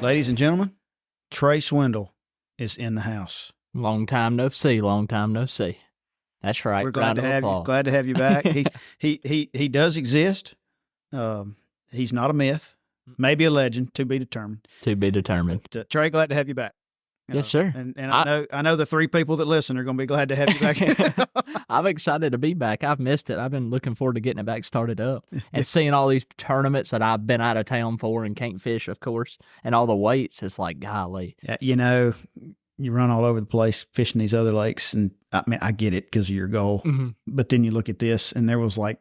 Ladies and gentlemen, Trey Swindle is in the house. Long time no see. Long time no see. That's right. We're glad to have you. Glad to have you back. He does exist. He's not a myth. Maybe a legend. To be determined. To be determined. But, Trey, glad to have you back. Yes, sir. And I know the three people that listen are going to be glad to have you back. I'm excited to be back. I've missed it. I've been looking forward to getting it back started up and seeing all these tournaments that I've been out of town for and can't fish, of course, and all the weights. It's like, golly. Yeah, you run all over the place fishing these other lakes, and I mean, I get it because of your goal. Mm-hmm. But then you look at this, and there was like,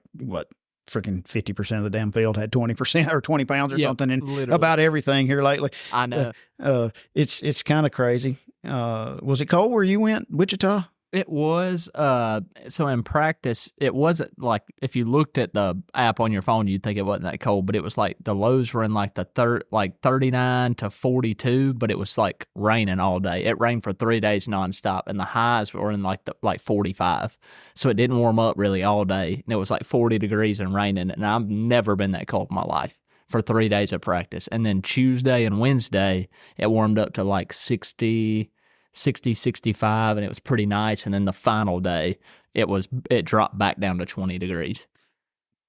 freaking 50% of the damn field had 20% or 20 pounds or something in about everything here lately. I know. It's kind of crazy. Was it cold where you went, Wichita? It was. So in practice, it wasn't like, if you looked at the app on your phone, you'd think it wasn't that cold, but it was like the lows were in like the 39 to 42, but it was like raining all day. It rained for 3 days nonstop, and the highs were in like 45. So it didn't warm up really all day, and it was like 40 degrees and raining, and I've never been that cold in my life for 3 days of practice. And then Tuesday and Wednesday, it warmed up to like 60, 65, and it was pretty nice. And then the final day, it dropped back down to 20 degrees.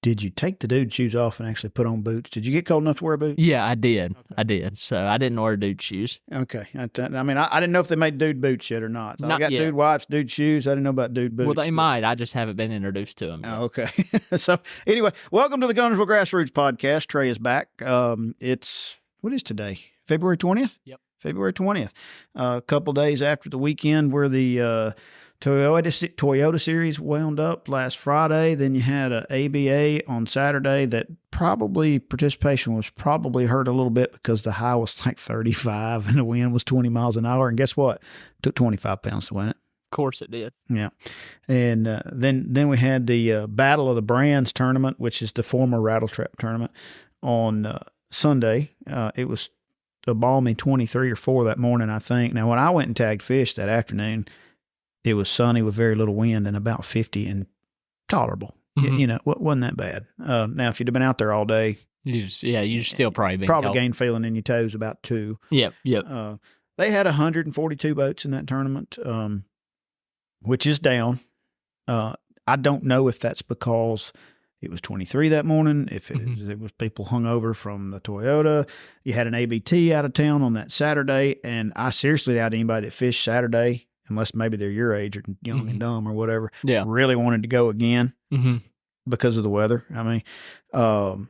Did you take the dude shoes off and actually put on boots? Did you get cold enough to wear boots? Yeah, I did. Okay. I did. So I didn't wear dude shoes. Okay. I mean, I didn't know if they made dude boots yet or not. So I got dude wipes, dude shoes. I didn't know about dude boots. Well, they might. I just haven't been introduced to them yet. Oh, okay. So anyway, welcome to the Gunnersville Grassroots podcast. Trey is back. What is today? February 20th? Yep. February 20th. A couple days after the weekend where the Toyota series wound up last Friday. Then you had a ABA on Saturday that participation was probably hurt a little bit because the high was like 35 and the wind was 20 miles an hour. And guess what? It took 25 pounds to win it. Of course it did. Yeah. And then we had the Battle of the Brands tournament, which is the former Rattle Trap tournament, on Sunday. It was a balmy 23 or 4 that morning, I think. Now, when I went and tagged fish that afternoon, it was sunny with very little wind and about 50 and tolerable. Mm-hmm. Wasn't that bad. Now, if you'd have been out there all day, you'd still probably gained feeling in your toes about 2. Yep. They had 142 boats in that tournament, which is down. I don't know if that's because it was 23 that morning, if it was people hung over from the Toyota. You had an ABT out of town on that Saturday, and I seriously doubt anybody that fished Saturday, unless maybe they're your age or young and dumb or whatever, really wanted to go again because of the weather. I mean,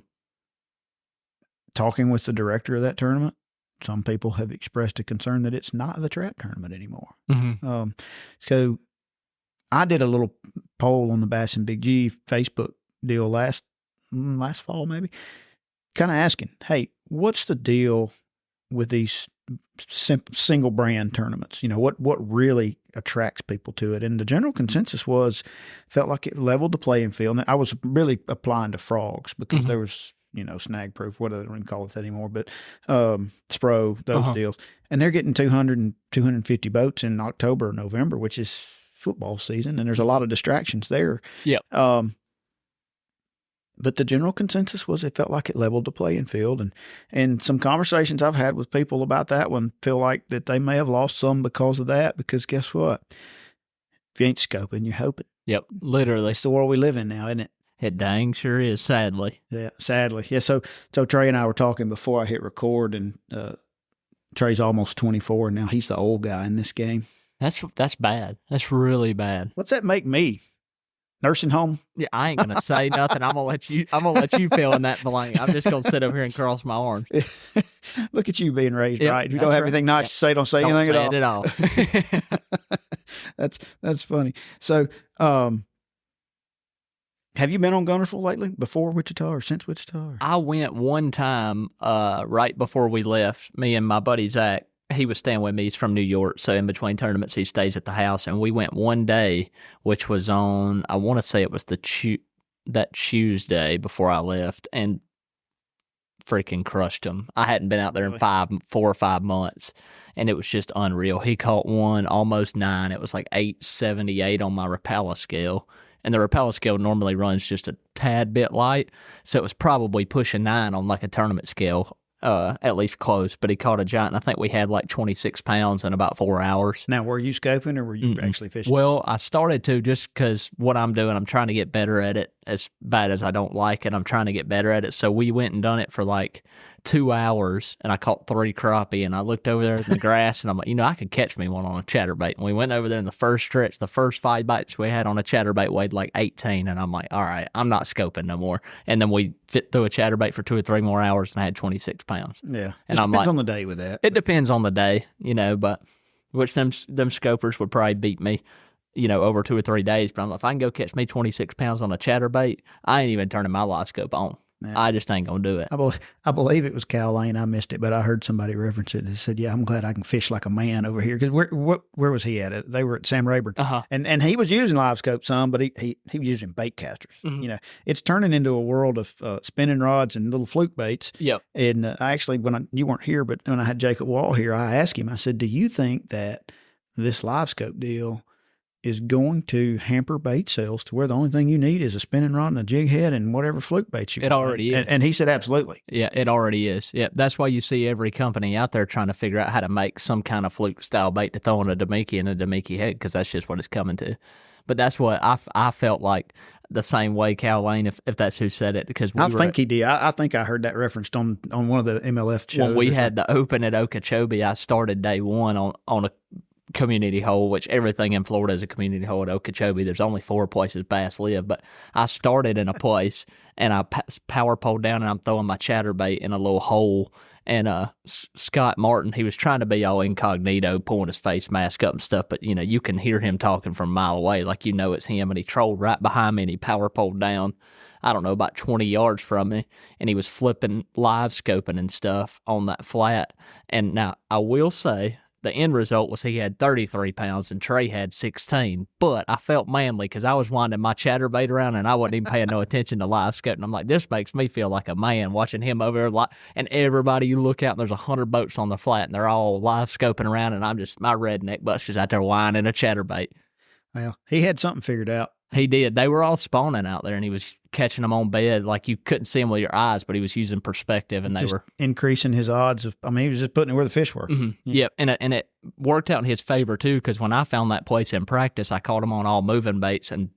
talking with the director of that tournament, some people have expressed a concern that it's not the trap tournament anymore. Mm-hmm. So I did a little poll on the Bass and Big G Facebook deal last fall, maybe, kind of asking, hey, what's the deal with these single brand tournaments? What really attracts people to it? And the general consensus felt like it leveled the playing field. And I was really applying to frogs because there was, snag proof, what I don't even call it anymore, but Spro, those deals. And they're getting 200 and 250 boats in October or November, which is football season. And there's a lot of distractions there. Yeah. But the general consensus was it felt like it leveled the playing field. And some conversations I've had with people about that one feel like that they may have lost some because of that, because guess what? If you ain't scoping, you're hoping. Yep, literally. It's the world we live in now, isn't it? It dang sure is, sadly. Yeah, sadly. Yeah, so Trey and I were talking before I hit record, and Trey's almost 24, and now he's the old guy in this game. That's bad. That's really bad. What's that make me? Nursing home? Yeah, I ain't gonna say nothing. I'm gonna let you fill in that blank. I'm just gonna sit over here and cross my arms. Look at you being raised right. You don't have anything nice to say. Don't say anything at all. That's funny. So, have you been on Gunnersville lately? Before Wichita or since Wichita? Or? I went one time right before we left. Me and my buddy Zach. He was staying with me. He's from New York, so in between tournaments, he stays at the house. And we went one day, which was on, I want to say it was that Tuesday before I left, and freaking crushed him. I hadn't been out there in 4 or 5 months, and it was just unreal. He caught one almost 9. It was like 878 on my Rapala scale. And the Rapala scale normally runs just a tad bit light, so it was probably pushing 9 on like a tournament scale. at least close, but he caught a giant. I think we had like 26 pounds in about 4 hours. Now, were you scoping or were you actually fishing? Well, I started to, just because what I'm doing, I'm trying to get better at it. As bad as I don't like it, I'm trying to get better at it. So we went and done it for like 2 hours, and I caught 3 crappie, and I looked over there in the grass, and I'm like, I could catch me one on a chatterbait. And we went over there in the first stretch. The first 5 bites we had on a chatterbait weighed like 18, and I'm like, all right, I'm not scoping no more. And then we fit through a chatterbait for 2 or 3 more hours, and I had 26 pounds. Yeah, and it depends on the day with that. It depends on the day, but which them scopers would probably beat me, over 2 or 3 days. But I'm like, if I can go catch me 26 pounds on a chatterbait, I ain't even turning my live scope on. Yeah. I just ain't going to do it. I believe it was Cal Lane. I missed it, but I heard somebody reference it. They said, yeah, I'm glad I can fish like a man over here. Because where was he at? They were at Sam Rayburn. Uh-huh. And he was using live scope some, but he was using bait casters. Mm-hmm. It's turning into a world of spinning rods and little fluke baits. Yep. And I actually, you weren't here, but when I had Jacob Wall here, I asked him, I said, do you think that this live scope deal is going to hamper bait sales to where the only thing you need is a spinning rod and a jig head and whatever fluke baits you want? It already is. And he said, absolutely. Yeah, it already is. Yeah, that's why you see every company out there trying to figure out how to make some kind of fluke style bait to throw on a Demiki and a Demiki head, because that's just what it's coming to. But that's what I felt like the same way, Cal Lane, if that's who said it. Because I think he did. I think I heard that referenced on one of the MLF shows. When we had the Open at Okeechobee, I started day one on a community hole, which everything in Florida is a community hole at Okeechobee. There's only 4 places bass live, but I started in a place and I power poled down and I'm throwing my chatterbait in a little hole. And Scott Martin, he was trying to be all incognito, pulling his face mask up and stuff, but you can hear him talking from a mile away, like it's him. And he trolled right behind me and he power poled down, I don't know, about 20 yards from me, and he was flipping live scoping and stuff on that flat. And now I will say, the end result was he had 33 pounds and Trey had 16. But I felt manly because I was winding my chatterbait around and I wasn't even paying no attention to live scoping. I'm like, this makes me feel like a man watching him over there. And everybody, you look out and there's 100 boats on the flat and they're all live scoping around, and I'm just, my redneck butt's just out there winding a chatterbait. Well, he had something figured out. He did. They were all spawning out there, and he was catching them on bed. Like, you couldn't see them with your eyes, but he was using perspective, and they were increasing his odds of. I mean, he was just putting it where the fish were. Mm-hmm. Yeah. Yep, and it worked out in his favor too, because when I found that place in practice, I caught him on all moving baits, and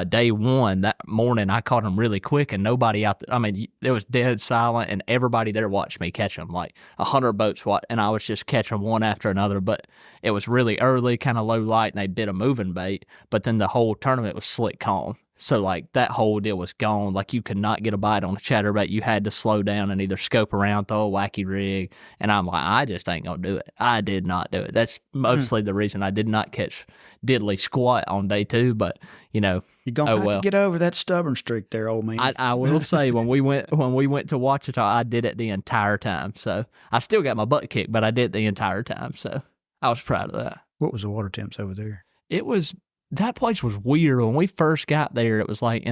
day one that morning I caught him really quick, and nobody out there. I mean, it was dead silent, and everybody there watched me catch him, like 100 boats, and I was just catching one after another. But it was really early, kind of low light, and they did a moving bait, but then the whole tournament was slick calm. So, like, that whole deal was gone. Like, you could not get a bite on a chatterbait. You had to slow down and either scope around, throw a wacky rig. And I'm like, I just ain't going to do it. I did not do it. That's mostly the reason I did not catch diddly squat on day 2. But, You're going to have to get over that stubborn streak there, old man. I will say, when we went to Ouachita, I did it the entire time. So, I still got my butt kicked, but I did it the entire time. So, I was proud of that. What was the water temps over there? That place was weird. When we first got there, it was like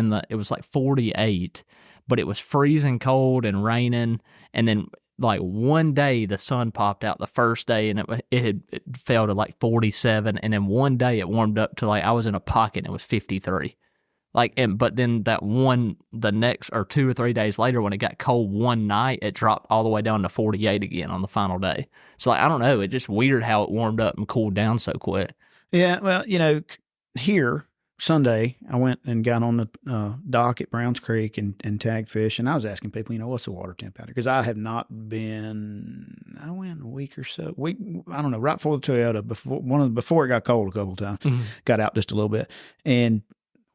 48, but it was freezing cold and raining. And then like one day the sun popped out the first day, and it fell to like 47. And then one day it warmed up to like, I was in a pocket and it was 53. But then the next or 2 or 3 days later, when it got cold one night, it dropped all the way down to 48 again on the final day. So like, I don't know. It's just weird how it warmed up and cooled down so quick. Yeah. Well, here Sunday, I went and got on the dock at Browns Creek and tagged fish, and I was asking people, what's the water temp out there? Because I have not been. I went a week or so. I don't know, right before the Toyota, before it got cold a couple of times, got out just a little bit, and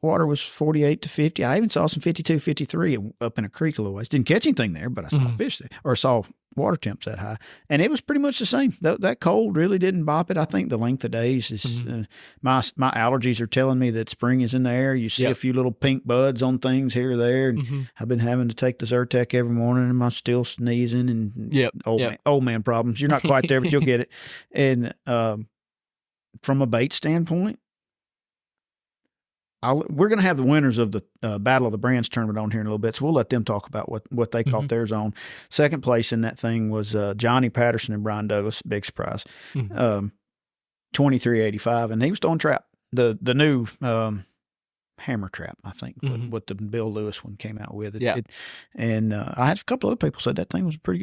water was 48 to 50. I even saw some 52, 53 up in a creek a little ways. Didn't catch anything there, but I saw fish there, or saw water temps that high. And it was pretty much the same. That cold really didn't bop it. I think the length of days is, my allergies are telling me that spring is in the air. You see a few little pink buds on things here or there. And I've been having to take the Zyrtec every morning, and I'm still sneezing and old man problems. You're not quite there, but you'll get it. And from a bait standpoint, we're going to have the winners of the Battle of the Brands tournament on here in a little bit, so we'll let them talk about what they caught theirs on. Second place in that thing was Johnny Patterson and Brian Douglas, big surprise, 23.85, and he was throwing trap. The new hammer trap, I think, what the Bill Lewis one came out with. Yeah. And I had a couple other people said that thing was a pretty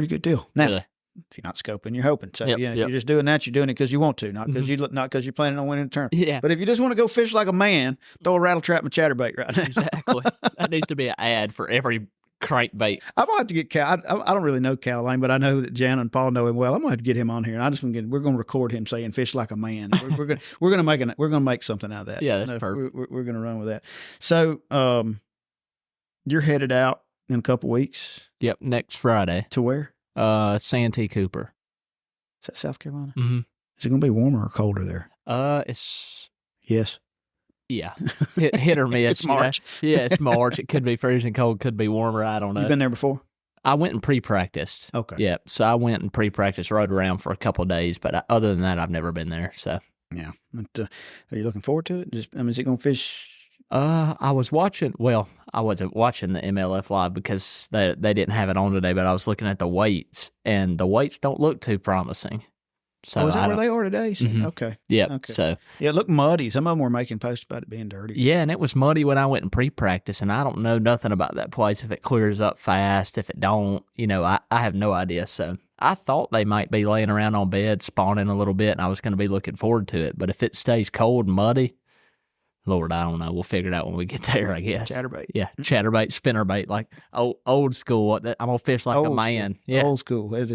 good deal. Now, Really? if you're not scoping, you're hoping. So Yep. you're just doing that. You're doing it because you want to, not because you're planning on winning the tournament. Yeah. But if you just want to go fish like a man, throw a rattle trap and chatterbait right now. Exactly. That needs to be an ad for every crankbait. I might have to get Cal. I don't really know Cal Lane, but I know that Jan and Paul know him well. I'm going to have to get him on here, and we're going to record him saying "fish like a man." We're going to make something out of that. Yeah, that's perfect. We're going to run with that. So, you're headed out in a couple weeks. Yep, next Friday. To where? Santee Cooper. Is that South Carolina? Mm-hmm. Is it going to be warmer or colder there? It's yes. Yeah, hit or miss. It's March. Yeah, it's March. It could be freezing cold, could be warmer. I don't know. You been there before? I went and pre-practiced. Okay. Yeah, so I went and pre-practiced, rode around for a couple of days, but other than that, I've never been there. So yeah, but, are you looking forward to it? Is it going to fish? I was watching. Well, I wasn't watching the MLF live because they didn't have it on today. But I was looking at the weights, and the weights don't look too promising. So is that where they are today? So, okay. Yeah. Okay. So it looked muddy. Some of them were making posts about it being dirty. Yeah, and it was muddy when I went in pre-practice, and I don't know nothing about that place. If it clears up fast, if it don't, I have no idea. So I thought they might be laying around on bed, spawning a little bit, and I was going to be looking forward to it. But if it stays cold and muddy, Lord, I don't know. We'll figure it out when we get there, I guess. Chatterbait. Yeah, chatterbait, spinnerbait, like old school. I'm going to fish like a man. School. Yeah. Old school. Well,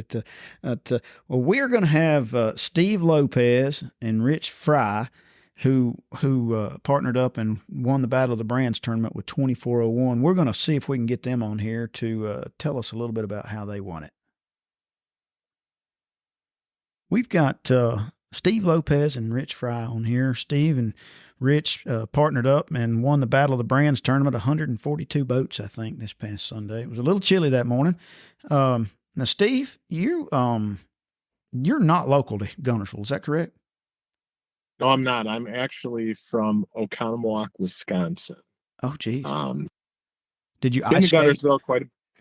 we're going to have Steve Lopez and Rich Frey, who partnered up and won the Battle of the Brands tournament with 2401. We're going to see if we can get them on here to tell us a little bit about how they won it. We've got Steve Lopez and Rich Frey on here. Steve and Rich partnered up and won the Battle of the Brands tournament, 142 boats, I think, this past Sunday. It was a little chilly that morning. Now, Steve, you're not local to Guntersville, is that correct? No, I'm not. I'm actually from Oconomowoc, Wisconsin. Oh, geez. Did you ice skate?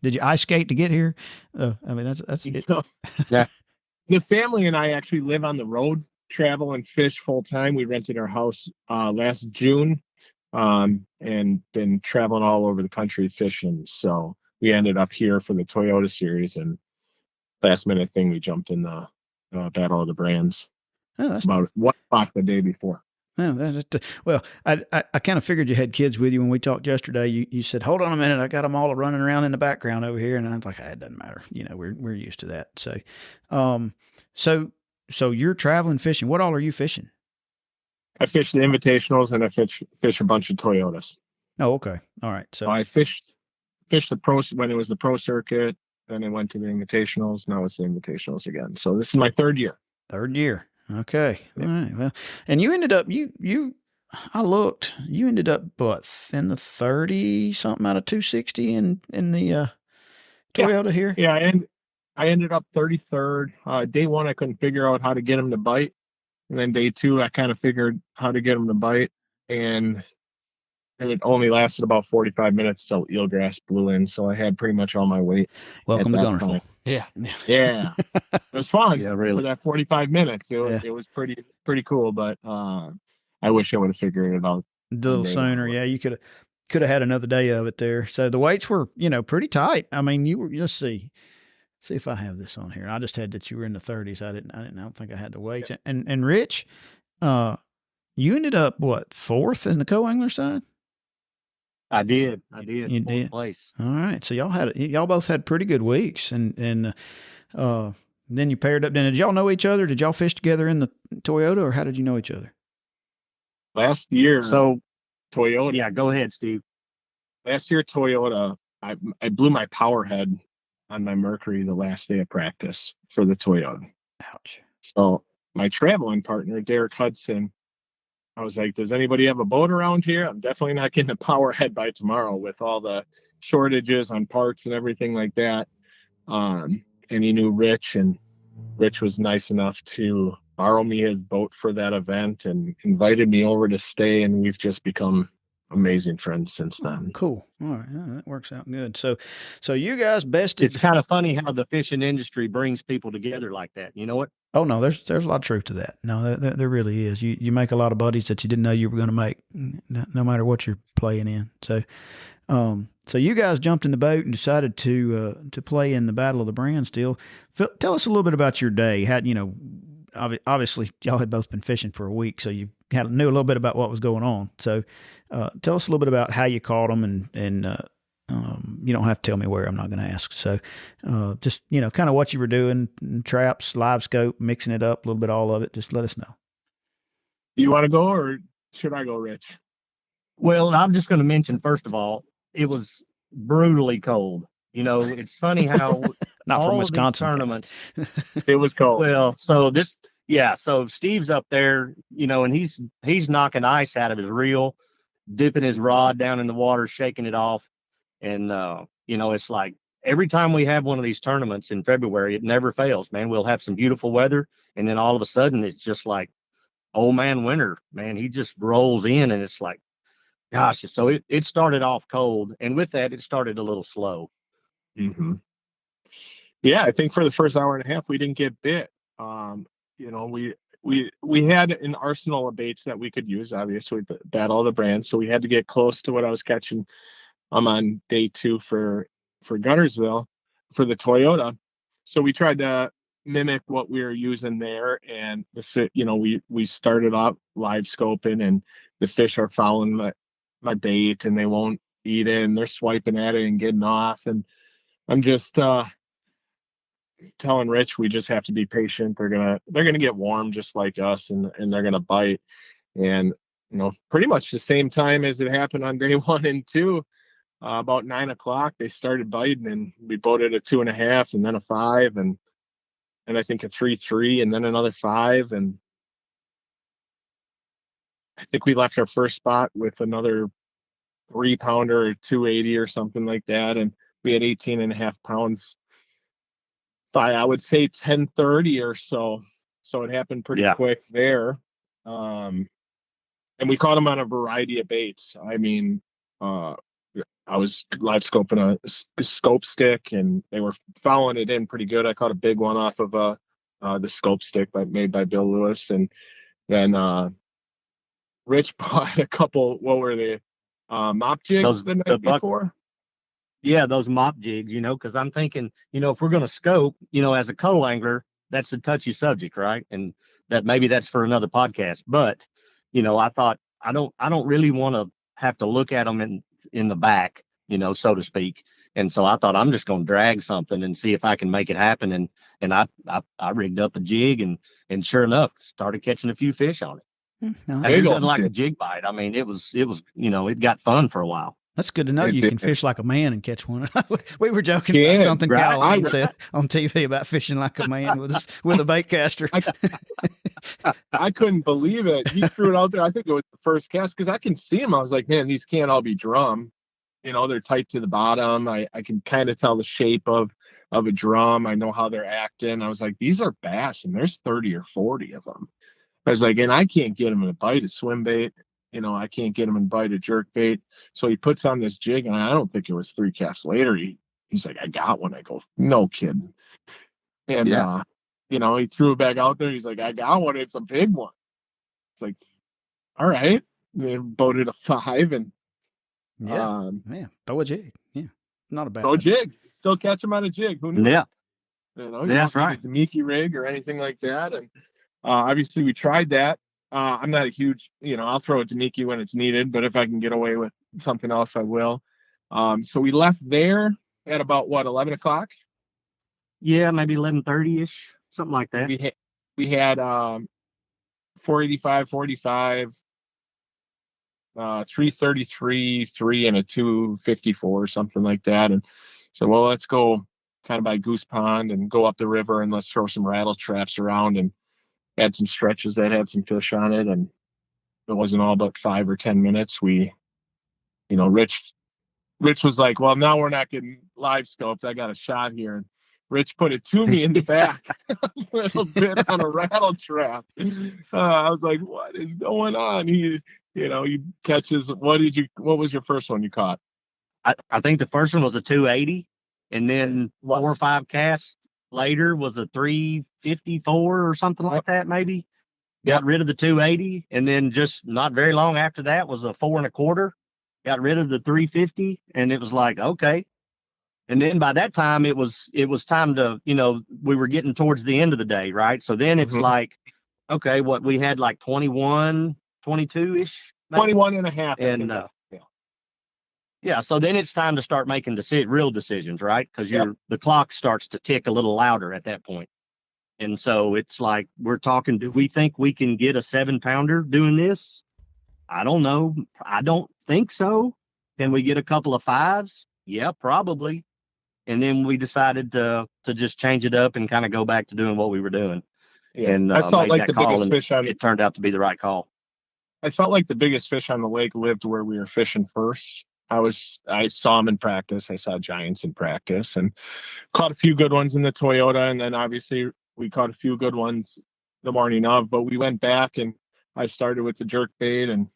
Did you ice skate to get here? That's it. Yeah. The family and I actually live on the road, travel and fish full time. We rented our house last June and been traveling all over the country fishing. So we ended up here for the Toyota series, and last minute thing, we jumped in the Battle of the Brands. Oh, that's about 1 o'clock the day before. Well, I kind of figured you had kids with you when we talked yesterday. You said, "Hold on a minute, I got them all running around in the background over here," and I was like, "It doesn't matter. We're used to that." So you're traveling fishing. What all are you fishing? I fish the invitationals and I fish a bunch of Toyotas. Oh, okay, all right. So I fished the pro when it was the pro circuit. Then I went to the invitationals. Now it's the invitationals again. So this is my third year. Okay. Yeah. All right. Well, and you ended up, you ended up, what, in the 30 something out of 260 in the Toyota here? Yeah. And I ended up 33rd. Day one, I couldn't figure out how to get him to bite. And then day two, I kind of figured how to get him to bite. And it only lasted about 45 minutes till eelgrass blew in. So I had pretty much all my weight. Welcome to Guntersville. Yeah. It was fun. Yeah, really. For that 45 minutes, it was pretty cool. But I wish I would have figured it out a little sooner. Yeah, you could have had another day of it there. So the weights were, pretty tight. I mean, you were. Let's see if I have this on here. I just had that you were in the 30s. I don't think I had the weights. Yeah. And Rich, you ended up what, fourth in the co-angler side? I did. You did. Place. All right. So y'all both had pretty good weeks, and then you paired up. Then did y'all know each other? Did y'all fish together in the Toyota, or how did you know each other? Last year, so Toyota. Yeah, go ahead, Steve. Last year, Toyota. I blew my power head on my Mercury the last day of practice for the Toyota. Ouch. So my traveling partner, Derek Hudson. I was like, does anybody have a boat around here? I'm definitely not getting a power head by tomorrow with all the shortages on parts and everything like that. And he knew Rich, and Rich was nice enough to borrow me his boat for that event and invited me over to stay. And we've just become amazing friends since then. Oh, cool. All right. Yeah, that works out good. So you guys bested. It's kind of funny how the fishing industry brings people together like that. You know what? Oh no, there's a lot of truth to that. No, there really is. You make a lot of buddies that you didn't know you were going to make, no matter what you're playing in. So you guys jumped in the boat and decided to play in the Battle of the Brand Still. Tell us a little bit about your day. Obviously y'all had both been fishing for a week, so you knew a little bit about what was going on. So tell us a little bit about how you caught them, and you don't have to tell me where. I'm not going to ask. So just kind of what you were doing, traps, live scope, mixing it up a little bit, all of it. Just let us know. You want to go, or should I go, Rich? Well, I'm just going to mention, first of all, it was brutally cold. It's funny how not all from of Wisconsin these tournaments. It was cold. Well, so Steve's up there, and he's knocking ice out of his reel, dipping his rod down in the water, shaking it off. And, it's like every time we have one of these tournaments in February, it never fails, man. We'll have some beautiful weather. And then all of a sudden it's just like old man winter, man. He just rolls in, and it's like, gosh. So it started off cold. And with that, it started a little slow. Mm-hmm. Yeah, I think for the first hour and a half, we didn't get bit. We had an arsenal of baits that we could use, obviously, the Battle of the Brands. So we had to get close to what I was catching. I'm on day 2 for Guntersville for the Toyota. So we tried to mimic what we were using there. And we started off live scoping, and the fish are following my bait, and they won't eat it, and they're swiping at it and getting off. And I'm just telling Rich we just have to be patient. They're gonna get warm just like us, and they're gonna bite. And pretty much the same time as it happened on day 1 and 2, about 9 o'clock they started biting, and we boated a 2.5, and then a 5, and I think a 3.3, and then another 5, and I think we left our first spot with another 3-pounder or 280 or something like that, and we had 18.5 pounds by, I would say, 10:30 or so. So it happened pretty quick there. And we caught them on a variety of baits. I mean, I was live scoping a scope stick, and they were following it in pretty good. I caught a big one off of the scope stick made by Bill Lewis. And then Rich bought a couple, what were they? Mop jigs the night before? Yeah, those mop jigs, because I'm thinking, if we're going to scope, as a cuddle angler, that's a touchy subject, right? And that maybe that's for another podcast. But, I thought I don't really want to have to look at them in the back, so to speak. And so I thought I'm just going to drag something and see if I can make it happen. And I rigged up a jig, and sure enough, started catching a few fish on it. It wasn't like a jig bite. I mean, it was, it got fun for a while. That's good to know. You can fish like a man and catch one. We were joking about something Caroline said on TV about fishing like a man with a bait caster. I couldn't believe it. He threw it out there. I think it was the first cast, because I can see him. I was like, man, these can't all be drum. They're tight to the bottom. I can kind of tell the shape of a drum. I know how they're acting. I was like, these are bass, and there's 30 or 40 of them. I was like, and I can't get them to bite a swim bait. I can't get him and bite a jerk bait. So he puts on this jig, and I don't think it was 3 casts later. He's like, I got one. I go, no kidding. And, he threw it back out there. He's like, I got one. It's a big one. It's like, all right. They boated a 5, and throw a jig. Yeah. Not a bad throw a jig. Still catch him on a jig. Who knew? Yeah. That's right. The Mickey rig or anything like that. And obviously we tried that. I'm not a huge, I'll throw a Demiki when it's needed, but if I can get away with something else, I will. So we left there at about 11 o'clock? Yeah, maybe 11:30-ish, something like that. We had 485, 45, 333, 3, and a 254, something like that. And so, well, let's go kind of by Goose Pond and go up the river, and let's throw some rattle traps around, and had some stretches that had some fish on it. And it wasn't all but 5 or 10 minutes. Rich was like, well, now we're not getting live scoped. I got a shot here. And Rich put it to me in the back a little bit on a rattle trap. I was like, what is going on? He catches, what was your first one you caught? I think the first one was a 280, and then 4 or 5 casts later was a 354 or something like that, maybe. Got rid of the 280, and then just not very long after that was a 4 1/4. Got rid of the 350, and it was like, okay. And then by that time, it was time to, we were getting towards the end of the day, right? So then it's like, okay, what we had like 21, 22 ish, 21 and a half. And yeah, so then it's time to start making real decisions, right? Because the clock starts to tick a little louder at that point. And so it's like, we're talking, do we think we can get a 7-pounder doing this? I don't know. I don't think so. Can we get a couple of 5s? Yeah, probably. And then we decided to just change it up and kind of go back to doing what we were doing. Yeah. And I felt like the biggest fish it turned out to be the right call. I felt like the biggest fish on the lake lived where we were fishing first. I saw them in practice. I saw giants in practice and caught a few good ones in the Toyota. And then obviously we caught a few good ones the morning of, but we went back and I started with the jerk bait and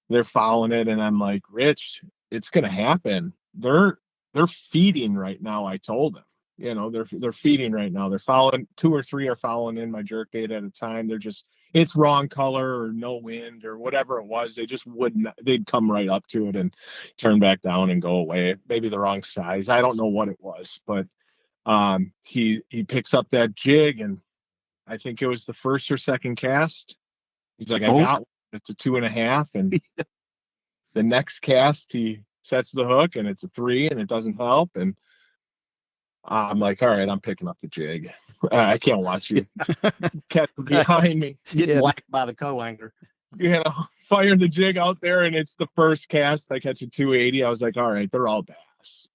they're following it. And I'm like, Rich, it's going to happen. They're feeding right now. I told them, they're feeding right now. They're following, 2 or 3 are following in my jerk bait at a time. It's wrong color or no wind or whatever it was. They just they'd come right up to it and turn back down and go away. Maybe the wrong size. I don't know what it was, but he picks up that jig and I think it was the first or second cast. He's like, I got one. It's a 2.5. And the next cast, he sets the hook and it's a 3 and it doesn't help. And I'm like, all right, I'm picking up the jig. I can't watch you catch behind me. Getting whacked by the co-angler. Fire the jig out there and it's the first cast. I catch a 280. I was like, all right, they're all bass.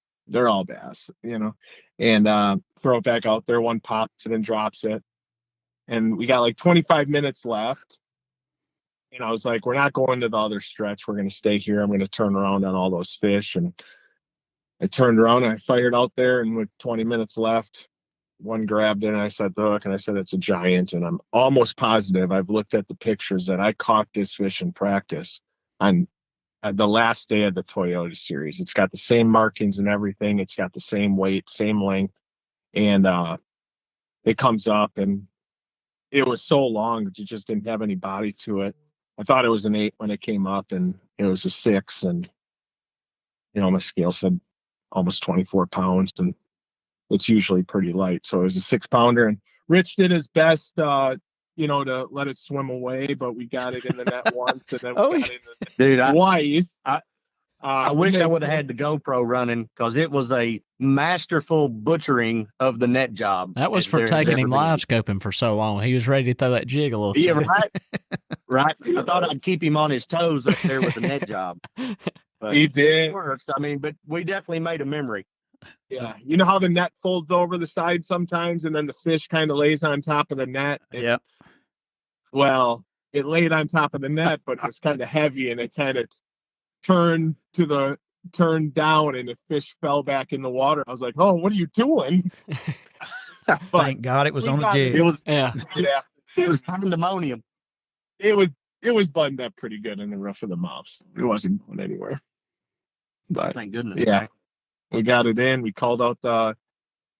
And throw it back out there. One pops and then drops it. And we got like 25 minutes left. And I was like, we're not going to the other stretch. We're going to stay here. I'm going to turn around on all those fish. And I turned around and I fired out there. And with 20 minutes left, one grabbed it and I set the hook and I said, it's a giant. And I'm almost positive I've looked at the pictures that I caught this fish in practice on the last day of the Toyota series. It's got the same markings and everything. It's got the same weight, same length. And it comes up and it was so long that it just didn't have any body to it. I thought it was an 8 when it came up and it was a 6. And, my scale said almost 24 pounds and it's usually pretty light. So it was a 6-pounder and Rich did his best, to let it swim away, but we got it in the net once and then we got it in the net twice. I wish I would have had the GoPro running because it was a masterful butchering of the net job. That was for taking him live scoping for so long. He was ready to throw that jig a little. Yeah, right. Right. I thought I'd keep him on his toes up there with the net job. But he did. It worked. But we definitely made a memory. Yeah. You know how the net folds over the side sometimes and then the fish kind of lays on top of the net? Yeah. Well, it laid on top of the net, but it was kind of heavy and it kind of turned down and the fish fell back in the water. I was like, oh, what are you doing? Thank God it was on the jig. It was, it was pandemonium. It was buttoned up pretty good in the roof of the mouth. It wasn't going anywhere. But thank goodness. Yeah. Right? We got it in. We called out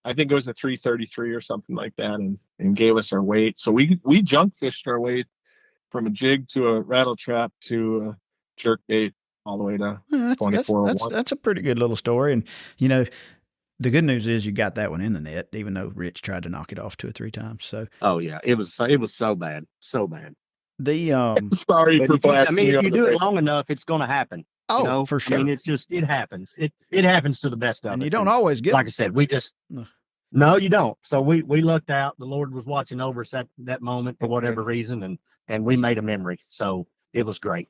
I think it was a 333 or something like that and gave us our weight. So we junk fished our weight from a jig to a rattle trap to a jerk bait all the way to 24. That's a pretty good little story. And, the good news is you got that one in the net, even though Rich tried to knock it off 2 or 3 times. So, oh yeah, it was so bad. So bad. Sorry for blasting. If you do it long enough, it's going to happen. Oh, for sure. It happens. It happens to the best of us. And you don't always get like I said, we just no, you don't. So we lucked out. The Lord was watching over us at that moment for whatever reason, and we made a memory. So it was great.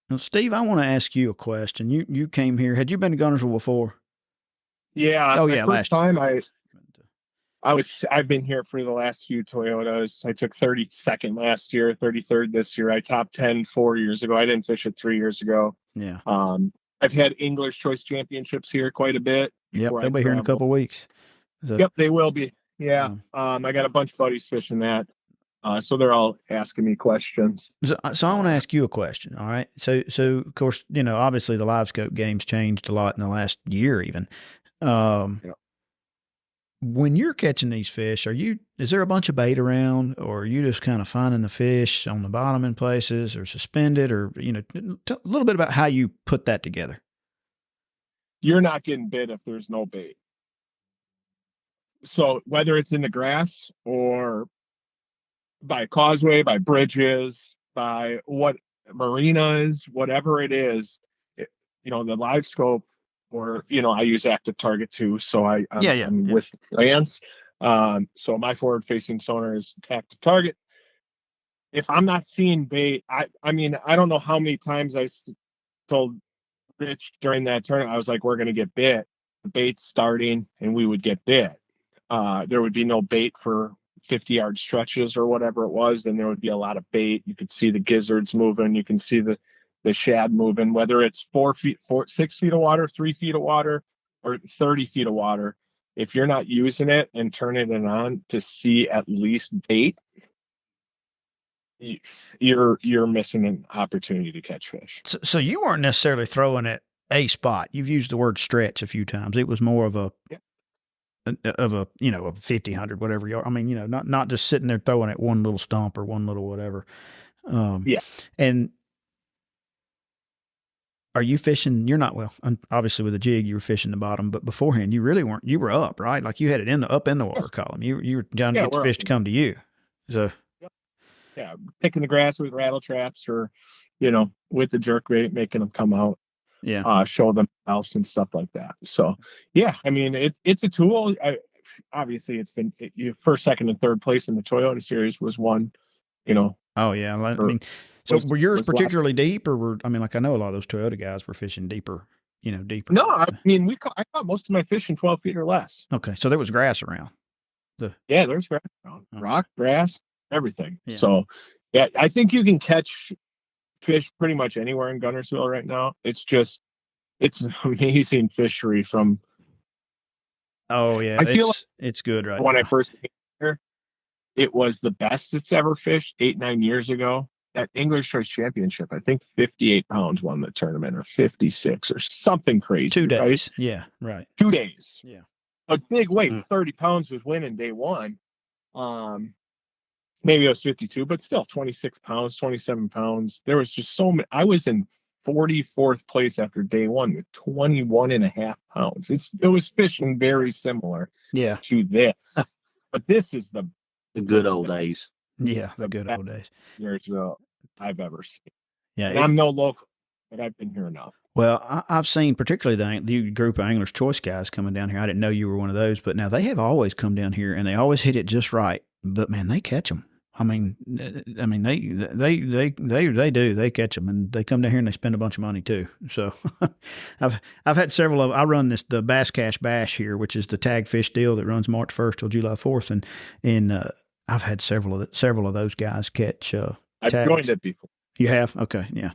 Now, Steve, I want to ask you a question. You came here. Had you been to Gunnersville before? Yeah. Oh yeah. Last time I've been here for the last few Toyotas. I took 32nd last year, 33rd this year. I topped 10 4 years ago. I didn't fish it 3 years ago. Yeah. I've had English Choice Championships here quite a bit. Yep, they'll be here in a couple of weeks. So, yep, they will be. Yeah. I got a bunch of buddies fishing that. So they're all asking me questions. So I want to ask you a question. All right. So of course, obviously the live scope game's changed a lot in the last year even. when you're catching these fish, is there a bunch of bait around, or are you just kind of finding the fish on the bottom in places, or suspended, or, a little bit about how you put that together? You're not getting bit if there's no bait. So whether it's in the grass or by causeway, by bridges, by what marinas, whatever it is, the live scope, or, I use active target too. So I'm with Lance. So my forward facing sonar is active target. If I'm not seeing bait, I mean, I don't know how many times I told Rich during that tournament, I was like, we're going to get bit. The bait's starting and we would get bit. There would be no bait for 50-yard stretches or whatever it was. Then there would be a lot of bait. You could see the gizzards moving. You can see the shad moving, whether it's 6 feet of water, 3 feet of water, or 30 feet of water. If you're not using it and turning it on to see at least bait, you're missing an opportunity to catch fish. So you weren't necessarily throwing at a spot. You've used the word stretch a few times. It was more of a 50, 100, whatever you are. I mean, not just sitting there throwing at one little stump or one little whatever. And are you fishing? You're not, well, obviously with a jig, you were fishing the bottom, but beforehand, you really weren't. You were up, right? Like you had it up in the water column. You were trying to get the fish to come to you. So, picking the grass with rattle traps, or, with the jerk bait, making them come out. Show them house and stuff like that. So, I mean, it's a tool. Obviously, it's been first, second, and third place in the Toyota series was one. Oh yeah, I mean. So were yours particularly deep, or I like I know a lot of those Toyota guys were fishing deeper, deeper. No, I mean I caught most of my fish in 12 feet or less. Okay, so there was grass around. There's grass around, rock, grass, everything. Yeah. So I think you can catch fish pretty much anywhere in Guntersville right now. It's an amazing fishery from. Oh yeah, I feel it's good right when now. I first came here, it was the best it's ever fished 8-9 years ago. At English Choice Championship, I think 58 pounds won the tournament, or 56 or something crazy. 2 days. Right? Yeah, right. 2 days. Yeah. A big weight, 30 pounds was winning day one. Maybe it was 52, but still 26 pounds, 27 pounds. There was just so many. I was in 44th place after day one with 21.5 pounds. It was fishing very similar to this. But this is the good old days. Yeah, the good old days. I've ever seen. Yeah, and I'm no local, but I've been here enough. Well, I've seen particularly the group of Angler's Choice guys coming down here. I didn't know you were one of those, but now they have always come down here and they always hit it just right. But man, they catch them. I mean, they do. They catch them, and they come down here and they spend a bunch of money too. So, I've had several of. I run the Bass Cash Bash here, which is the tag fish deal that runs March 1st till July 4th, and I've had several of those guys catch. I've joined it before. You have? Okay, yeah.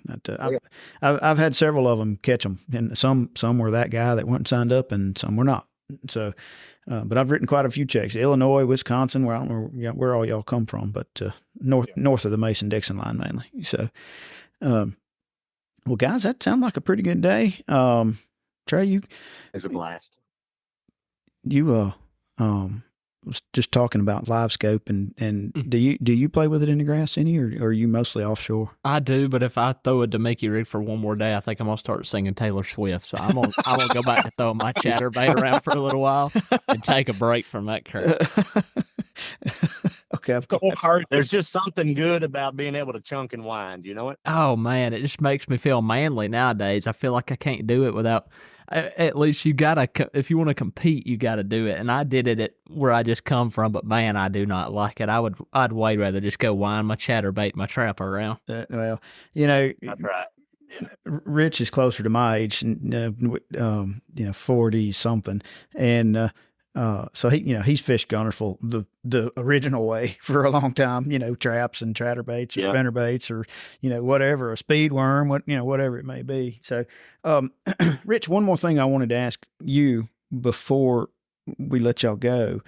I've had several of them catch them, and some were that guy that wasn't signed up, and some were not. So, but I've written quite a few checks. Illinois, Wisconsin, where I don't know where all y'all come from, but north of the Mason-Dixon line mainly. So, well, guys, that sounds like a pretty good day. Trey, it's a blast. You was just talking about live scope, and do you play with it in the grass any, or are you mostly offshore? I do, but if I throw a Demeke rig for one more day, I think I'm gonna start singing Taylor Swift. So I'm gonna go back to throwing my chatterbait around for a little while and take a break from that crap. Okay, there's just something good about being able to chunk and wind. You know it? Oh man, it just makes me feel manly nowadays. I feel like I can't do it without. At least you gotta, if you want to compete, you gotta do it. And I did it at where I just come from, but man, I do not like it. I'd way rather just go wind my chatterbait, my trap around. Well, that's right. Rich is closer to my age, 40 something, and so he's fished Guntersville the original way for a long time. Traps and chatterbaits or spinnerbaits or whatever, a speed worm, whatever it may be. So, Rich, one more thing I wanted to ask you before we let y'all go.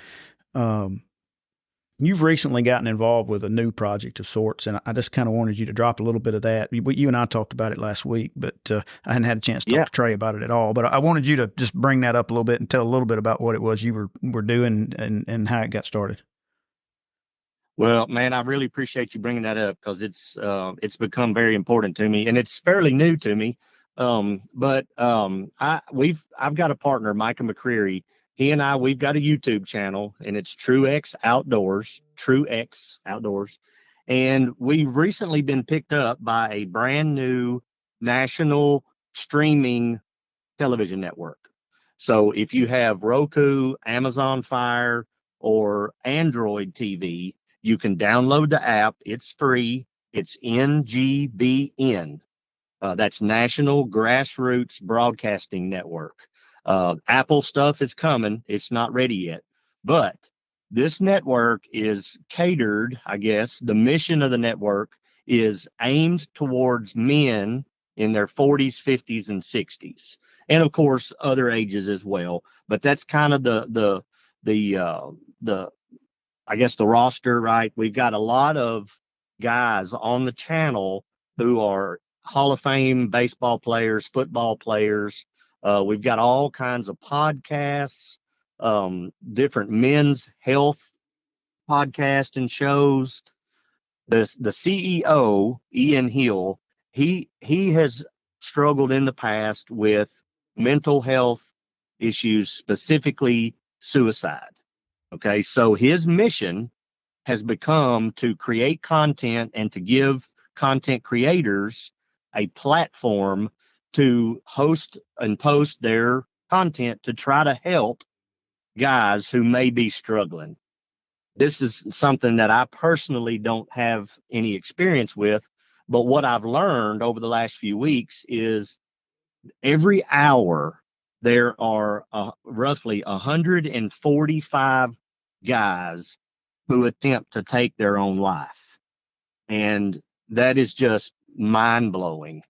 You've recently gotten involved with a new project of sorts, and I just kind of wanted you to drop a little bit of that. You and I talked about it last week, but I hadn't had a chance to talk to Trey about it at all. But I wanted you to just bring that up a little bit and tell a little bit about what it was you were doing and how it got started. Well, man, I really appreciate you bringing that up because it's become very important to me, and it's fairly new to me. But I've got a partner, Micah McCreary. He and we've got a YouTube channel, and it's Truex Outdoors, and we've recently been picked up by a brand new national streaming television network. So if you have Roku, Amazon Fire, or Android TV, you can download the app. It's free. It's NGBN. That's National Grassroots Broadcasting Network. Apple stuff is coming. It's not ready yet. But this network is catered, I guess. The mission of the network is aimed towards men in their 40s, 50s, and 60s. And of course, other ages as well. But that's kind of the I guess the roster, right? We've got a lot of guys on the channel who are Hall of Fame baseball players, football players. We've got all kinds of podcasts, different men's health podcasts and shows. The CEO, Ian Hill, he has struggled in the past with mental health issues, specifically suicide. Okay, so his mission has become to create content and to give content creators a platform to host and post their content to try to help guys who may be struggling. This is something that I personally don't have any experience with, but what I've learned over the last few weeks is every hour there are roughly 145 guys who attempt to take their own life. And that is just mind blowing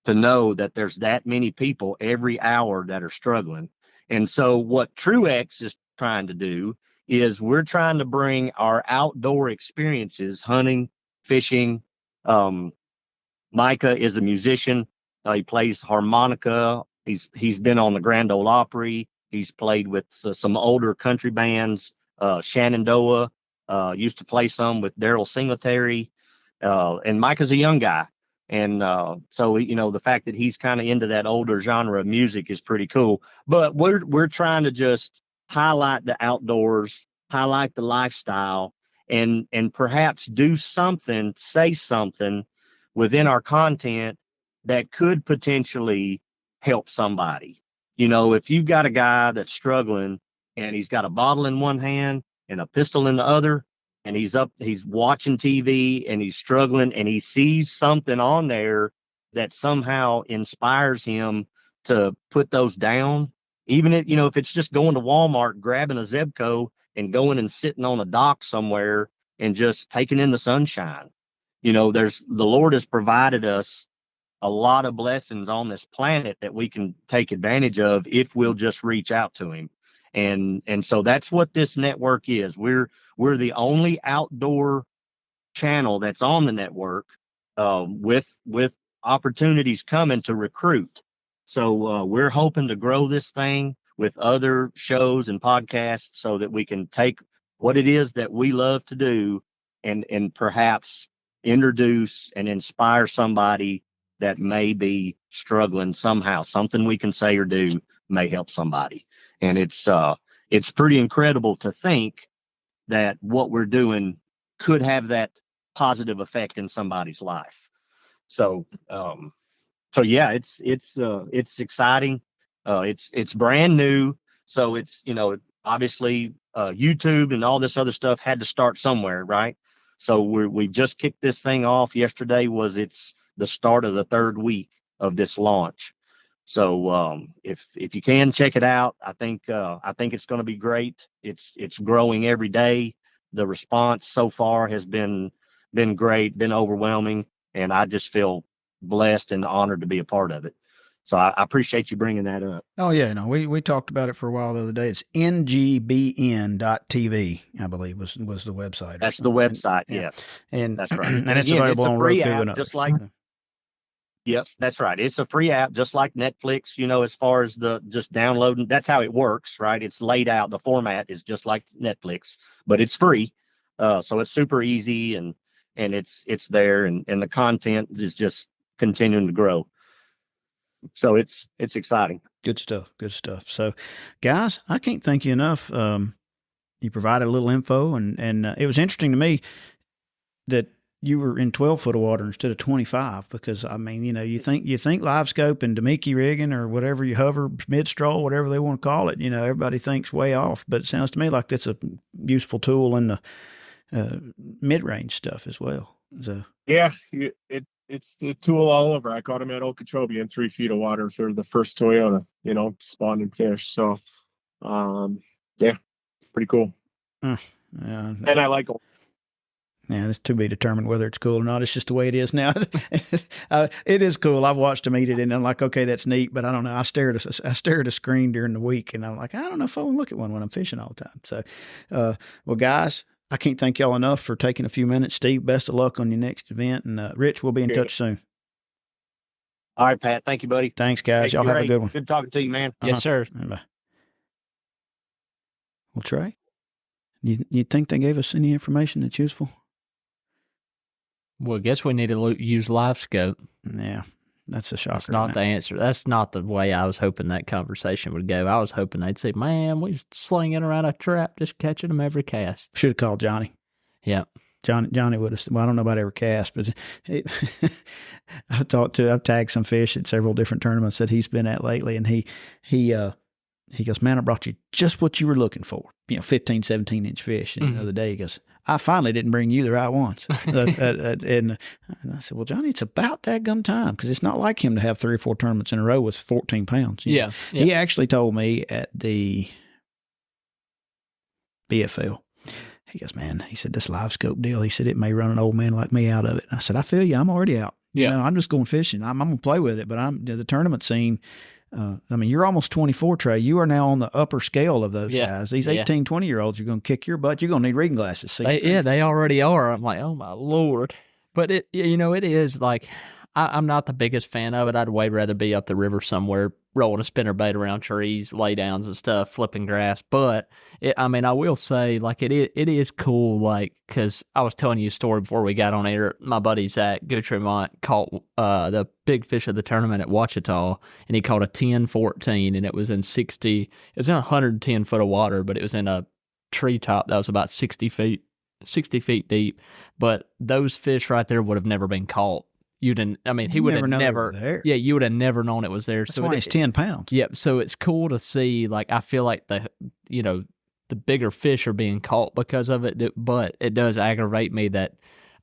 to know that there's that many people every hour that are struggling. And so what Truex is trying to do is we're trying to bring our outdoor experiences, hunting, fishing. Micah is a musician. He plays harmonica. He's been on the Grand Ole Opry. He's played with some older country bands. Shenandoah used to play some with Daryl Singletary. And Micah's a young guy. And so, the fact that he's kind of into that older genre of music is pretty cool. But we're trying to just highlight the outdoors, highlight the lifestyle, and perhaps do something, say something within our content that could potentially help somebody. If you've got a guy that's struggling and he's got a bottle in one hand and a pistol in the other, and he's watching TV and he's struggling and he sees something on there that somehow inspires him to put those down, even if it's just going to Walmart, grabbing a Zebco and going and sitting on a dock somewhere and just taking in the sunshine. The Lord has provided us a lot of blessings on this planet that we can take advantage of if we'll just reach out to him. And so that's what this network is. We're the only outdoor channel that's on the network, with opportunities coming to recruit. So we're hoping to grow this thing with other shows and podcasts so that we can take what it is that we love to do and perhaps introduce and inspire somebody that may be struggling somehow. Something we can say or do may help somebody. And it's pretty incredible to think that what we're doing could have that positive effect in somebody's life. So yeah, it's exciting. It's brand new. So it's, obviously YouTube and all this other stuff had to start somewhere, right? So we just kicked this thing off. Yesterday was the start of the third week of this launch. So if you can check it out, I think it's going to be great. It's growing every day. The response so far has been great, been overwhelming, and I just feel blessed and honored to be a part of it. So I appreciate you bringing that up. Oh, yeah. No, we talked about it for a while the other day. It's ngbn.tv, I believe, was the website. That's the website, and, yeah. And that's right. And it's available on Roku and others. Just like, yes, that's right. It's a free app, just like Netflix, as far as the just downloading. That's how it works, right? It's laid out. The format is just like Netflix, but it's free. So it's super easy and it's there and the content is just continuing to grow. So it's exciting. Good stuff. Good stuff. So, guys, I can't thank you enough. You provided a little info, and it was interesting to me that you were in 12 foot of water instead of 25, because I mean, you think livescope and Demiki rigging or whatever, you hover, mid stroll, whatever they want to call it, everybody thinks way off, but it sounds to me like that's a useful tool in the mid range stuff as well. So yeah, it's the tool all over. I caught him at Okeechobee in 3 feet of water for the first Toyota, spawning fish. So, yeah, pretty cool. Yeah, and I like them. Yeah, it's to be determined whether it's cool or not. It's just the way it is now. It is cool. I've watched them eat it, and I'm like, okay, that's neat, but I don't know. I stare at a screen during the week, and I'm like, I don't know if I want to look at one when I'm fishing all the time. So, well, guys, I can't thank y'all enough for taking a few minutes. Steve, best of luck on your next event, and Rich, we'll be in touch soon. All right, Pat. Thank you, buddy. Thanks, guys. Y'all have a good one. Good talking to you, man. Yes, sir. Bye. Well, Trey, you think they gave us any information that's useful? Well, I guess we need to use LiveScope. Yeah, that's a shocker. That's not the answer. That's not the way I was hoping that conversation would go. I was hoping they'd say, man, we're slinging around a trap, just catching them every cast. Should have called Johnny. Yeah. Johnny would have, well, I don't know about every cast, but I've tagged some fish at several different tournaments that he's been at lately, and he goes, man, I brought you just what you were looking for, 15, 17-inch fish. And the other day he goes, I finally didn't bring you the right ones. And I said, well, Johnny, it's about dadgum time, because it's not like him to have 3 or 4 tournaments in a row with 14 pounds. Yeah. He actually told me at the BFL, he goes, man, he said, this LiveScope deal, he said, it may run an old man like me out of it. And I said, I feel you. I'm already out. Yeah. I'm just going fishing. I'm going to play with it, but the tournament scene, you're almost 24, Trey. You are now on the upper scale of those guys. These 18, 20-year-olds are going to kick your butt. You're going to need reading glasses. They already are. I'm like, oh, my Lord. But, it is like, I'm not the biggest fan of it. I'd way rather be up the river somewhere, rolling a spinnerbait around trees, lay downs and stuff, flipping grass. But, I will say, like, it is cool, like, because I was telling you a story before we got on air. My buddy Zach Goutremont caught the big fish of the tournament at Ouachita, and he caught a 10-14, and it was in 110 foot of water, but it was in a treetop that was about 60 feet deep. But those fish right there would have never been caught. He would have never. Yeah, you would have never known it was there. That's why it's 10 pounds. Yep. So it's cool to see. Like, I feel like the bigger fish are being caught because of it. But it does aggravate me that.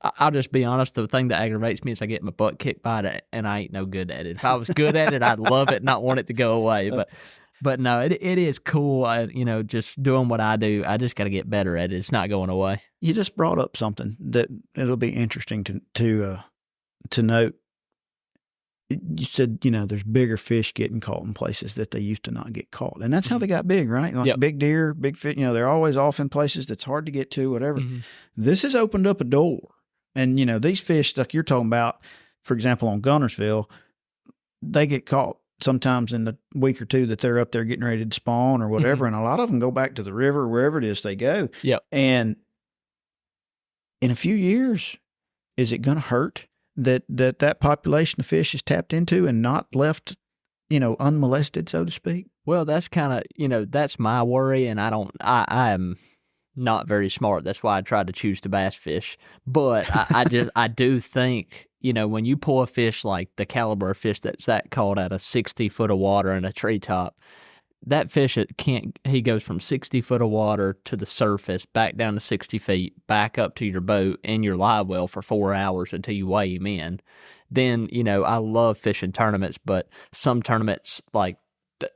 I'll just be honest. The thing that aggravates me is I get my butt kicked by it, and I ain't no good at it. If I was good at it, I'd love it, not want it to go away. But no, it is cool. Just doing what I do. I just got to get better at it. It's not going away. You just brought up something that it'll be interesting to note. You said, there's bigger fish getting caught in places that they used to not get caught. And that's how they got big, right? Like big deer, big fish, they're always off in places that's hard to get to, whatever. Mm-hmm. This has opened up a door. And, these fish, like you're talking about, for example, on Gunnersville, they get caught sometimes in the week or two that they're up there getting ready to spawn or whatever. Mm-hmm. And a lot of them go back to the river, wherever it is they go. Yep. And in a few years, is it going to hurt that population of fish is tapped into and not left, unmolested, so to speak? Well, that's kind of, that's my worry. And I am not very smart. That's why I tried to choose to bass fish. But I do think, when you pull a fish like the caliber of fish that Zach caught out of 60 foot of water in a treetop, that fish, he goes from 60 foot of water to the surface, back down to 60 feet, back up to your boat and your live well for 4 hours until you weigh him in. Then, I love fishing tournaments, but some tournaments, like,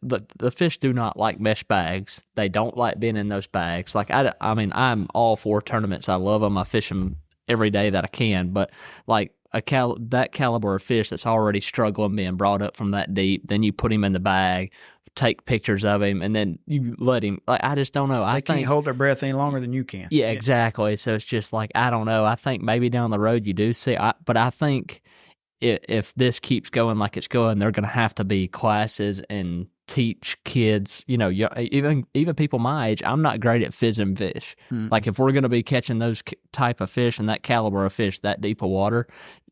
the fish do not like mesh bags. They don't like being in those bags. Like, I'm all for tournaments. I love them. I fish them every day that I can. But, like, that caliber of fish that's already struggling being brought up from that deep, then you put him in the bag, take pictures of him, and then you let him. Like, I just don't know. They can't hold their breath any longer than you can. Yeah, exactly. So it's just like, I don't know. I think maybe down the road you do see, but I think if this keeps going like it's going, they're going to have to be classes and teach kids, even people my age. I'm not great at fizzing fish. Like, if we're going to be catching those type of fish and that caliber of fish that deep of water,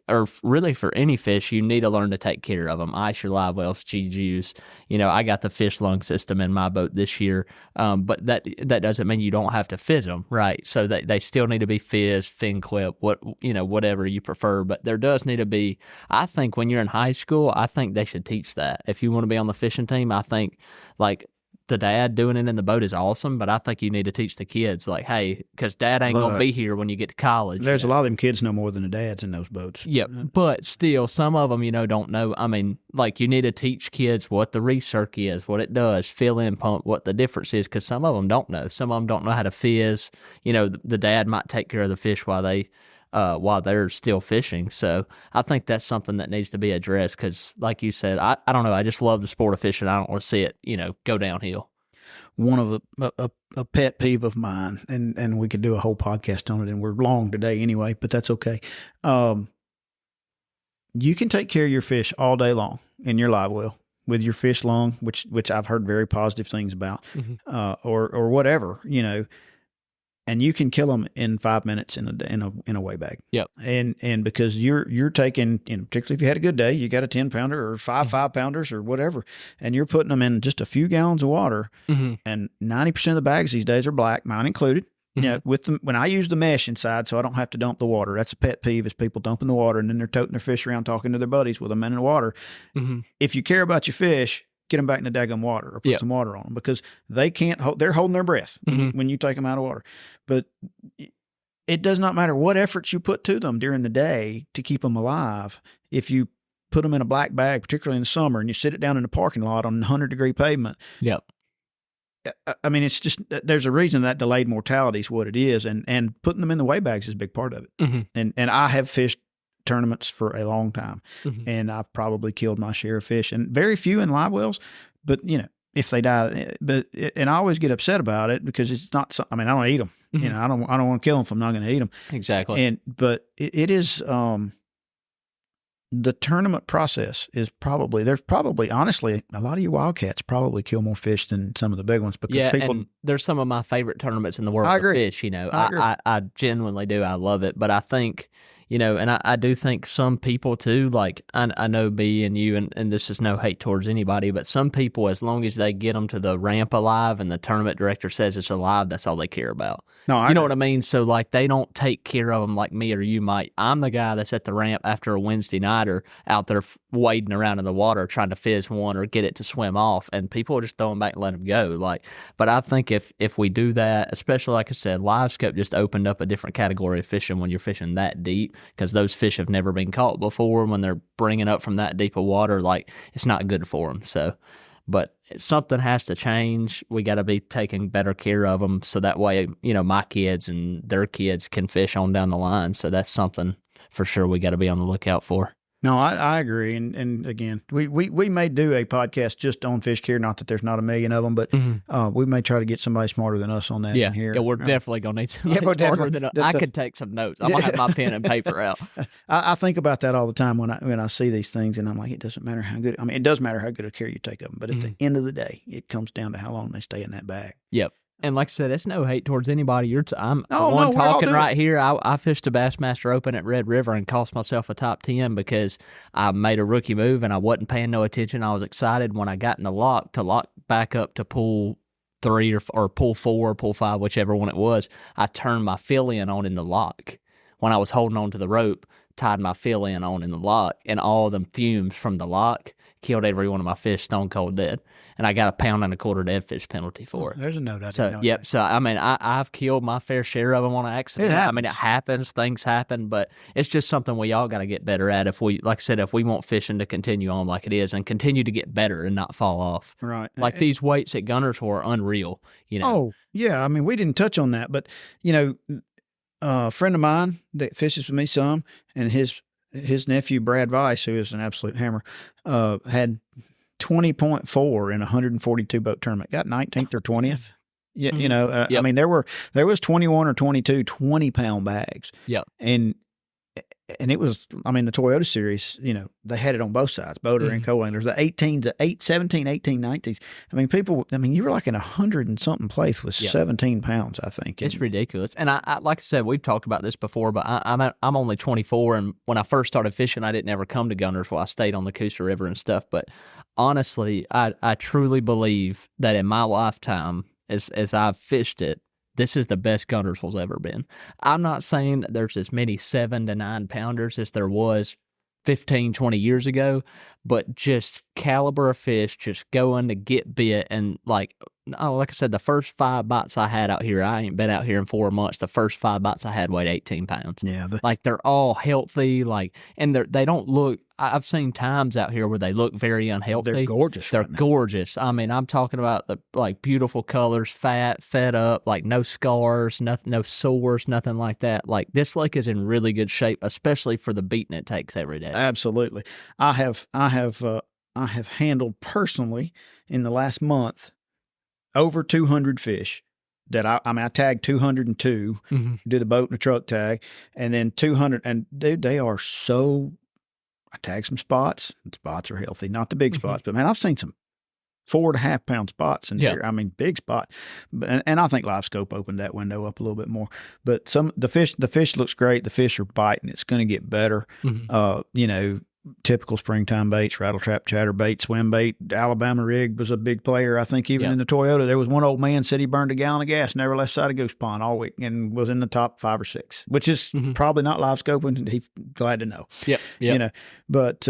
or really for any fish, you need to learn to take care of them. Ice your live wells, G-Juice. I got the fish lung system in my boat this year, but that doesn't mean you don't have to fizz them, right? So that they still need to be fizzed, fin clip, whatever you prefer. But there does need to be, I think when you're in high school, I think they should teach that. If you want to be on the fishing team, I think, like, the dad doing it in the boat is awesome, but I think you need to teach the kids, like, hey, because dad ain't going to be here when you get to college. There's a lot of them kids know more than the dads in those boats. Yep, but still, some of them, don't know. I mean, like, you need to teach kids what the recirc is, what it does, fill-in pump, what the difference is, because some of them don't know. Some of them don't know how to fizz. The dad might take care of the fish while they're still fishing. So I think that's something that needs to be addressed because, like you said, I don't know. I just love the sport of fishing. I don't want to see it, go downhill. One of a pet peeve of mine, and we could do a whole podcast on it, and we're long today anyway, but that's okay. You can take care of your fish all day long in your live well with your fish lung, which I've heard very positive things about, or whatever, and you can kill them in 5 minutes in a weigh bag. Yep. And because you're taking, particularly if you had a good day, you got a 10-pounder or 5-pounders or whatever, and you're putting them in just a few gallons of water, and 90% of the bags these days are black, mine included. With them, when I use the mesh inside, so I don't have to dump the water. That's a pet peeve, is people dumping the water and then they're toting their fish around talking to their buddies with them in the water. If you care about your fish, get them back in the daggum water or put some water on them, because they can't hold, they're holding their breath when you take them out of water. But it does not matter what efforts you put to them during the day to keep them alive. If you put them in a black bag, particularly in the summer, and you sit it down in the parking lot on 100-degree pavement. Yep. I mean, it's just, there's a reason that delayed mortality is what it is. And putting them in the weigh bags is a big part of it. And I have fished tournaments for a long time, and I've probably killed my share of fish, and very few in live wells, but if they die, and I always get upset about it because it's not, I don't eat them, I don't want to kill them if I'm not going to eat them. Exactly. But it is, the tournament process is there's probably, honestly, a lot of you wildcats probably kill more fish than some of the big ones, because people. And there's some of my favorite tournaments in the world. I agree. Fish, I genuinely do. I love it. But I think, and I do think some people too, like I know me and you, and this is no hate towards anybody, but some people, as long as they get them to the ramp alive and the tournament director says it's alive, that's all they care about. No, you know what I mean? So, like, they don't take care of them like me or you might. I'm the guy that's at the ramp after a Wednesday night or out there wading around in the water trying to fizz one or get it to swim off, and people just throw them back and let them go. Like, but I think if we do that, especially, like I said, livescope just opened up a different category of fishing when you're fishing that deep, because those fish have never been caught before. When they're bringing up from that deep of water, like, it's not good for them. So, but something has to change. We got to be taking better care of them, so that way, my kids and their kids can fish on down the line. So that's something for sure we got to be on the lookout for. No, I agree. And again, we may do a podcast just on fish care. Not that there's not a million of them, but we may try to get somebody smarter than us on that in here. Yeah, we're definitely going to need somebody smarter than us. I could take some notes. I'm going to have my pen and paper out. I think about that all the time when I see these things, and I'm like, it doesn't matter how good. I mean, it does matter how good a care you take of them, but at the end of the day, it comes down to how long they stay in that bag. Yep. And like I said, it's no hate towards anybody. I'm talking right here. I fished a Bassmaster Open at Red River and cost myself a top 10 because I made a rookie move and I wasn't paying no attention. I was excited when I got in the lock to lock back up to pool 3 or pool 4 or pool 5, whichever one it was. I turned my fill-in on in the lock. When I was holding on to the rope, tied my fill-in on in the lock, and all them fumes from the lock killed every one of my fish stone cold dead. And I got a 1.25 pound dead fish penalty for it. There's a note. So, I mean, I've killed my fair share of them on accident. I mean, it happens. Things happen. But it's just something we all got to get better at if we want fishing to continue on like it is and continue to get better and not fall off. Right. Like these weights at Gunners were unreal, Oh, yeah. I mean, we didn't touch on that. But, a friend of mine that fishes with me some, and his his nephew, Brad Weiss, who is an absolute hammer, had 20.4 in a 142 boat tournament, got 19th or 20th. Yeah, Mhm. you know, Yep. I mean, there was 21 or 22 20-pound bags. Yep. And it was, I mean, the Toyota series, you know, they had it on both sides, boater and co-anglers, the 17, 18, 19s. I mean, you were like in 100 and something place with 17 pounds, I think. It's ridiculous. And I like I said, we've talked about this before, but I'm only 24. And when I first started fishing, I didn't ever come to Guntersville. I stayed on the Coosa River and stuff. But honestly, I truly believe that in my lifetime, as I've fished it, this is the best Guntersville's ever been. I'm not saying that there's as many 7 to 9 pounders as there was 15, 20 years ago, but just caliber of fish, just going to get bit. And like I said, the first 5 bites I had out here, I ain't been out here in 4 months. The first 5 bites I had weighed 18 pounds. Yeah. Like they're all healthy, and they don't look, I've seen times out here where they look very unhealthy. They're gorgeous. They're gorgeous. I mean, I'm talking about the beautiful colors, fat, fed up, like no scars, nothing, no sores, nothing like that. Like this lake is in really good shape, especially for the beating it takes every day. Absolutely. I have handled personally in the last month over 200 fish that I tagged 202, did a boat and a truck tag, and then 200, and dude, they are so. I tagged some spots. The spots are healthy, not the big spots, but man, I've seen some 4.5 pound spots in there. I mean, big spot. And I think LiveScope opened that window up a little bit more. But the fish looks great. The fish are biting. It's going to get better. You know, typical springtime baits, rattle trap, chatterbait, swim bait. Alabama rig was a big player. I think even in the Toyota, there was one old man said he burned a gallon of gas, never left side of Goose Pond all week, and was in the top 5 or 6, which is probably not LiveScoping. He's glad to know. You know, but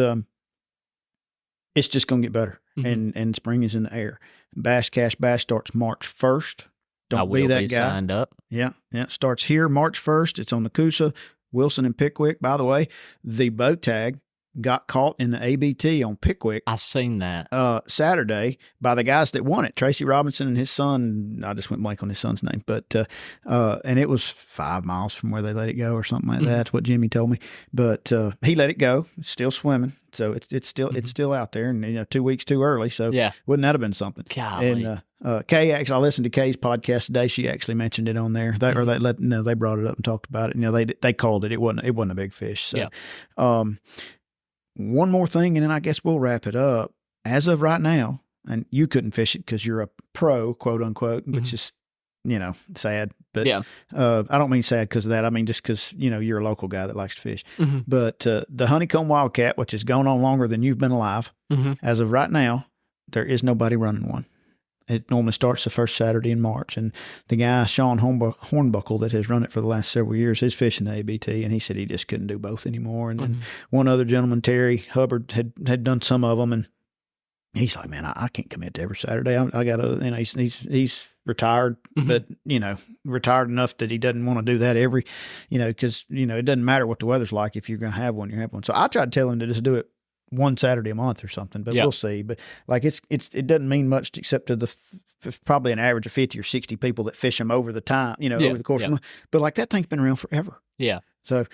it's just going to get better. And spring is in the air. Bass Cash Bash starts March 1st. Don't be that guy. Signed up. Yeah. It starts here March 1st. It's on the Coosa, Wilson, and Pickwick. By the way, the boat tag got caught in the ABT on Pickwick. I seen that. Saturday by the guys that won it, Tracy Robinson and his son. I just went blank on his son's name, but and it was 5 miles from where they let it go or something like that. That's what Jimmy told me. But he let it go. It's still swimming, so it's still out there, and 2 weeks too early. So wouldn't that have been something? Golly. And Kay, actually, I listened to Kay's podcast today. She actually mentioned it on there. They brought it up and talked about it. They called it. It wasn't a big fish. So, one more thing, and then I guess we'll wrap it up. As of right now, and you couldn't fish it because you're a pro, quote unquote, which is, sad. But I don't mean sad because of that. I mean just because, you're a local guy that likes to fish. But the Honeycomb Wildcat, which has gone on longer than you've been alive, as of right now, there is nobody running one. It normally starts the first Saturday in March. And the guy, Sean Hornbuckle, that has run it for the last several years, is fishing the ABT, and he said he just couldn't do both anymore. And then one other gentleman, Terry Hubbard, had done some of them, and he's like, man, I can't commit to every Saturday. I got to, he's retired, but, retired enough that he doesn't want to do that every, because, it doesn't matter what the weather's like. If you're going to have one, you have one. So I tried to tell him to just do it one Saturday a month or something, but we'll see. But like it doesn't mean much except to probably an average of 50 or 60 people that fish them over the time, over the course of the month. But like that thing's been around forever. Yeah. So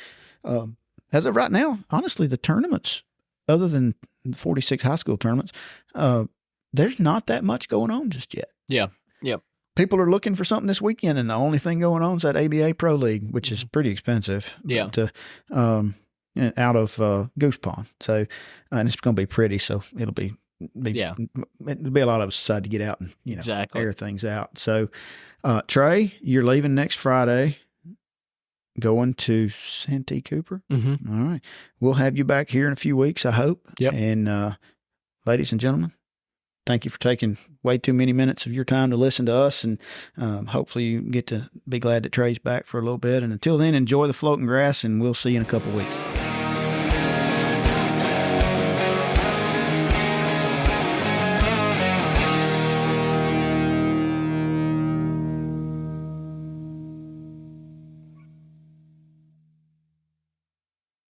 as of right now, honestly, the tournaments, other than the 46 high school tournaments, there's not that much going on just yet. Yeah. Yep. People are looking for something this weekend, and the only thing going on is that ABA Pro League, which is pretty expensive. Yeah. But, out of Goose Pond. So, and it's going to be pretty. So it'll be a lot of us decide to get out and, air things out. So, Trey, you're leaving next Friday, going to Santee Cooper. All right. We'll have you back here in a few weeks, I hope. Yep. And, ladies and gentlemen, thank you for taking way too many minutes of your time to listen to us. And hopefully you get to be glad that Trey's back for a little bit. And until then, enjoy the floating grass, and we'll see you in a couple of weeks.